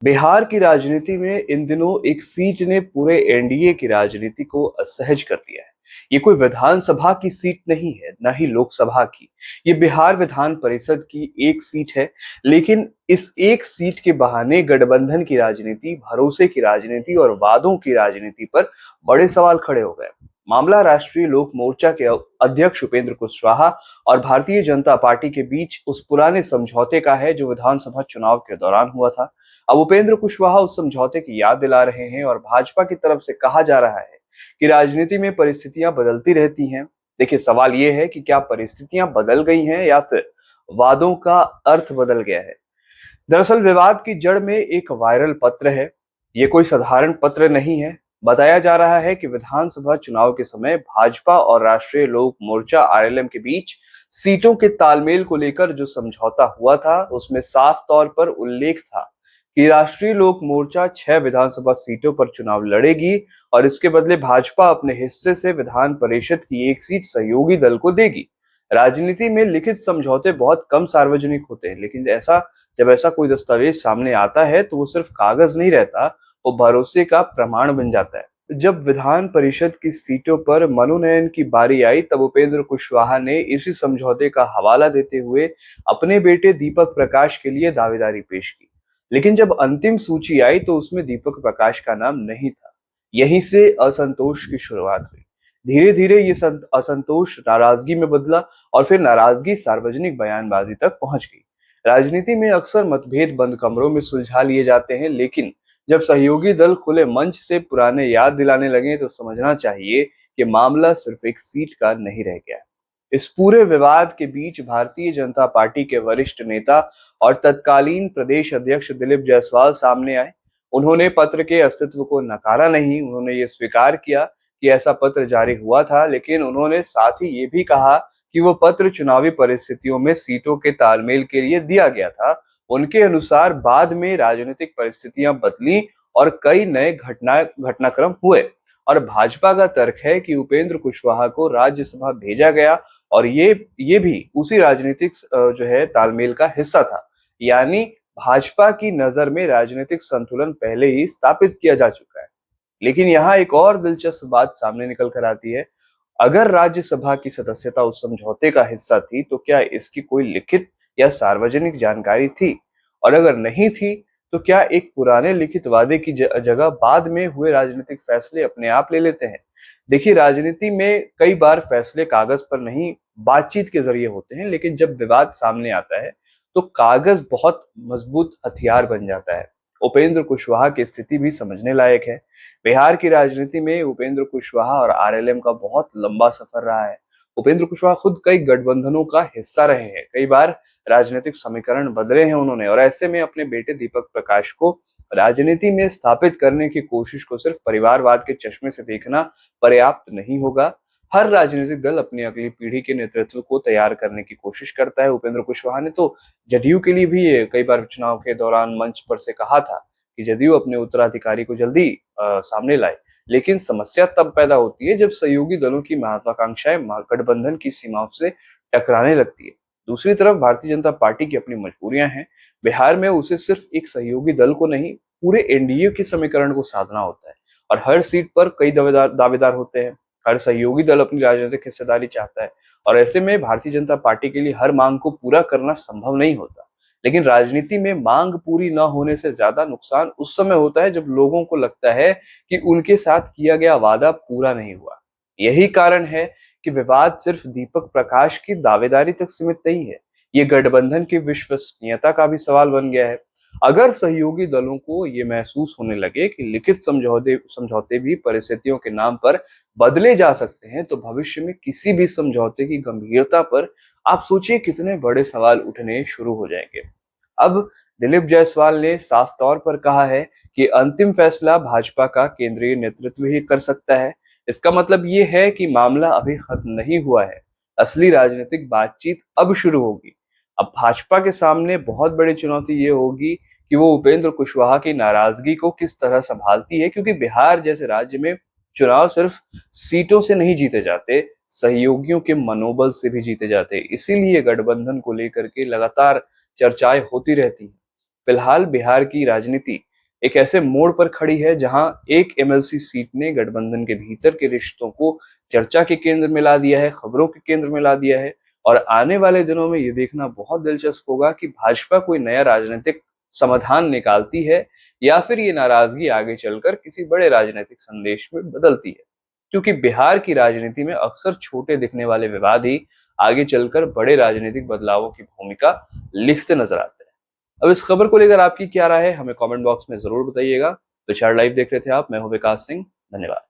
बिहार की राजनीति में इन दिनों एक सीट ने पूरे एनडीए की राजनीति को असहज कर दिया है। ये कोई विधानसभा की सीट नहीं है, न ही लोकसभा की। ये बिहार विधान परिषद की एक सीट है। लेकिन इस एक सीट के बहाने गठबंधन की राजनीति, भरोसे की राजनीति और वादों की राजनीति पर बड़े सवाल खड़े हो गए। मामला राष्ट्रीय लोक मोर्चा के अध्यक्ष उपेंद्र कुशवाहा और भारतीय जनता पार्टी के बीच उस पुराने समझौते का है जो विधानसभा चुनाव के दौरान हुआ था। अब उपेंद्र कुशवाहा उस समझौते की याद दिला रहे हैं और भाजपा की तरफ से कहा जा रहा है कि राजनीति में परिस्थितियां बदलती रहती हैं। देखिए, सवाल यह है कि क्या परिस्थितियां बदल गई हैं या फिर वादों का अर्थ बदल गया है। दरअसल विवाद की जड़ में एक वायरल पत्र है। ये कोई साधारण पत्र नहीं है। बताया जा रहा है कि विधानसभा चुनाव के समय भाजपा और राष्ट्रीय लोक मोर्चा आरएलएम के बीच सीटों के तालमेल को लेकर जो समझौता हुआ था, उसमें साफ तौर पर उल्लेख था कि राष्ट्रीय लोक मोर्चा 6 विधानसभा सीटों पर चुनाव लड़ेगी और इसके बदले भाजपा अपने हिस्से से विधान परिषद की एक सीट सहयोगी दल को देगी। राजनीति में लिखित समझौते बहुत कम सार्वजनिक होते हैं, लेकिन जब ऐसा कोई दस्तावेज सामने आता है तो वो सिर्फ कागज नहीं रहता, वो भरोसे का प्रमाण बन जाता है। जब विधान परिषद की सीटों पर मनोनयन की बारी आई, तब उपेंद्र कुशवाहा ने इसी समझौते का हवाला देते हुए अपने बेटे दीपक प्रकाश के लिए दावेदारी पेश की। लेकिन जब अंतिम सूची आई तो उसमें दीपक प्रकाश का नाम नहीं था। यहीं से असंतोष की शुरुआत हुई। धीरे धीरे ये असंतोष नाराजगी में बदला और फिर नाराजगी सार्वजनिक बयानबाजी तक पहुंच गई। राजनीति में अक्सर मतभेद बंद कमरों में सुलझा लिए जाते हैं, लेकिन जब सहयोगी दल खुले मंच से पुराने याद दिलाने लगे तो समझना चाहिए कि मामला सिर्फ एक सीट का नहीं रह गया। इस पूरे विवाद के बीच भारतीय जनता पार्टी के वरिष्ठ नेता और तत्कालीन प्रदेश अध्यक्ष दिलीप जायसवाल सामने आए। उन्होंने पत्र के अस्तित्व को नकारा नहीं, उन्होंने ये स्वीकार किया कि ऐसा पत्र जारी हुआ था, लेकिन उन्होंने साथ ही ये भी कहा कि वो पत्र चुनावी परिस्थितियों में सीटों के तालमेल के लिए दिया गया था। उनके अनुसार बाद में राजनीतिक परिस्थितियां बदली और कई नए घटनाक्रम हुए और भाजपा का तर्क है कि उपेंद्र कुशवाहा को राज्यसभा भेजा गया और ये भी उसी राजनीतिक जो है तालमेल का हिस्सा था। यानी भाजपा की नजर में राजनीतिक संतुलन पहले ही स्थापित किया जा चुका है। लेकिन यहाँ एक और दिलचस्प बात सामने निकल कर आती है। अगर राज्यसभा की सदस्यता उस समझौते का हिस्सा थी तो क्या इसकी कोई लिखित या सार्वजनिक जानकारी थी? और अगर नहीं थी तो क्या एक पुराने लिखित वादे की जगह बाद में हुए राजनीतिक फैसले अपने आप ले लेते हैं? देखिए, राजनीति में कई बार फैसले कागज पर नहीं, बातचीत के जरिए होते हैं, लेकिन जब विवाद सामने आता है तो कागज बहुत मजबूत हथियार बन जाता है। उपेंद्र कुशवाहा की स्थिति भी समझने लायक है। बिहार की राजनीति में उपेंद्र कुशवाहा और आरएलएम का बहुत लंबा सफर रहा है। उपेंद्र कुशवाहा खुद कई गठबंधनों का हिस्सा रहे हैं, कई बार राजनीतिक समीकरण बदले हैं उन्होंने, और ऐसे में अपने बेटे दीपक प्रकाश को राजनीति में स्थापित करने की कोशिश को सिर्फ परिवारवाद के चश्मे से देखना पर्याप्त नहीं होगा। हर राजनीतिक दल अपनी अगली पीढ़ी के नेतृत्व को तैयार करने की कोशिश करता है। उपेंद्र कुशवाहा ने तो जदयू के लिए भी कई बार चुनाव के दौरान मंच पर से कहा था कि जदयू अपने उत्तराधिकारी को जल्दी सामने लाए। लेकिन समस्या तब पैदा होती है जब सहयोगी दलों की महत्वाकांक्षाएं गठबंधन की सीमाओं से टकराने लगती है। दूसरी तरफ भारतीय जनता पार्टी की अपनी मजबूरियां हैं। बिहार में उसे सिर्फ एक सहयोगी दल को नहीं, पूरे एनडीए के समीकरण को साधना होता है और हर सीट पर कई दावेदार होते हैं। हर सहयोगी दल अपनी राजनीतिक हिस्सेदारी चाहता है और ऐसे में भारतीय जनता पार्टी के लिए हर मांग को पूरा करना संभव नहीं होता। लेकिन राजनीति में मांग पूरी न होने से ज्यादा नुकसान उस समय होता है जब लोगों को लगता है कि उनके साथ किया गया वादा पूरा नहीं हुआ। यही कारण है कि विवाद सिर्फ दीपक प्रकाश की दावेदारी तक सीमित नहीं है, ये गठबंधन की विश्वसनीयता का भी सवाल बन गया है। अगर सहयोगी दलों को ये महसूस होने लगे कि लिखित समझौते भी परिस्थितियों के नाम पर बदले जा सकते हैं, तो भविष्य में किसी भी समझौते की गंभीरता पर आप सोचिए कितने बड़े सवाल उठने शुरू हो जाएंगे। अब दिलीप जायसवाल ने साफ तौर पर कहा है कि अंतिम फैसला भाजपा का केंद्रीय नेतृत्व ही कर सकता है। इसका मतलब ये है कि मामला अभी खत्म नहीं हुआ है। असली राजनीतिक बातचीत अब शुरू होगी। अब भाजपा के सामने बहुत बड़ी चुनौती ये होगी कि वो उपेंद्र कुशवाहा की नाराजगी को किस तरह संभालती है, क्योंकि बिहार जैसे राज्य में चुनाव सिर्फ सीटों से नहीं जीते जाते, सहयोगियों के मनोबल से भी जीते जाते। इसीलिए गठबंधन को लेकर के लगातार चर्चाएं होती रहती हैं। फिलहाल बिहार की राजनीति एक ऐसे मोड़ पर खड़ी है जहां एक एमएलसी सीट ने गठबंधन के भीतर के रिश्तों को चर्चा के केंद्र में ला दिया है, खबरों के केंद्र में ला दिया है। और आने वाले दिनों में ये देखना बहुत दिलचस्प होगा कि भाजपा कोई नया राजनीतिक समाधान निकालती है या फिर ये नाराजगी आगे चलकर किसी बड़े राजनीतिक संदेश में बदलती है। क्योंकि बिहार की राजनीति में अक्सर छोटे दिखने वाले विवाद ही आगे चलकर बड़े राजनीतिक बदलावों की भूमिका लिखते नजर आते हैं। अब इस खबर को लेकर आपकी क्या राय है, हमें कमेंट बॉक्स में जरूर बताइएगा। तो 4 लाइव देख रहे थे आप, मैं हूं विकास सिंह। धन्यवाद।